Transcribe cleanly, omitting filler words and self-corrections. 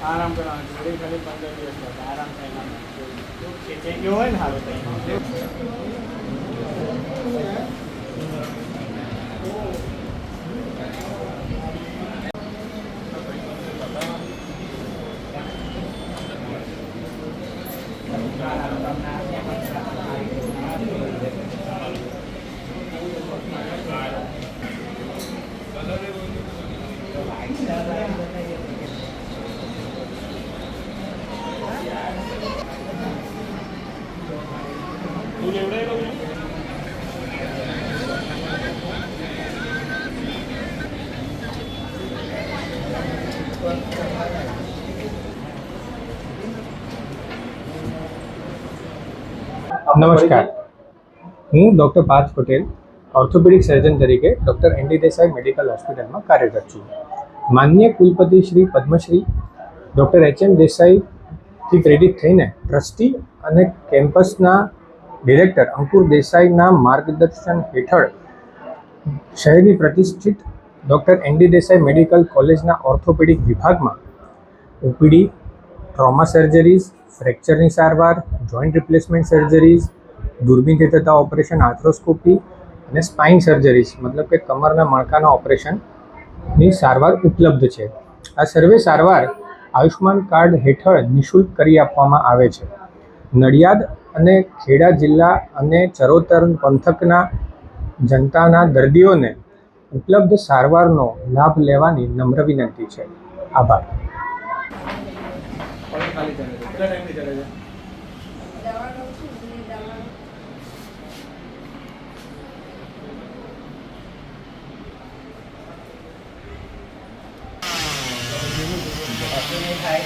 આરામ કરવાનો જોડે ખાલી 15 દિવસ માટે આરામ થાય ખેંચાઈ ગયો હોય ને સારું થાય. નમસ્કાર, હું doctor Parth Patel orthopaedic surgeon તરીકે ડૉક્ટર એનડી દેસાઈ મેડિકલ હોસ્પિટલમાં કાર્યરત છું. માનનીય કુલપતિ શ્રી પદ્મશ્રી ડૉક્ટર એચ.એમ. દેસાઈથી પ્રેરિત થઈને ટ્રસ્ટી અને કેમ્પસના ડિરેક્ટર અંકુર દેસાઈના માર્ગદર્શન હેઠળ શહેરની પ્રતિષ્ઠિત ડૉક્ટર એનડી દેસાઈ મેડિકલ કોલેજના ઓર્થોપેડિક વિભાગમાં ઓપીડી, ટ્રોમા સર્જરીઝ, ફ્રેક્ચરની સારવાર, જોઈન્ટ રિપ્લેસમેન્ટ સર્જરીઝ, દૂરબીનથી થતા ઓપરેશન, આર્થ્રોસ્કોપી અને સ્પાઇન સર્જરીઝ મતલબ કે કમરના મણકાના ઓપરેશનની સારવાર ઉપલબ્ધ છે. આ સર્વે સારવાર આયુષ્માન કાર્ડ હેઠળ નિઃશુલ્ક કરી આપવામાં આવે છે. નડિયાદ અને ખેડા જિલ્લા અને ચરોતર પંથકના જનતાના દર્દીઓને ઉપલબ્ધ સારવારનો લાભ લેવાની નમ્ર વિનંતી છે. આભાર. થાય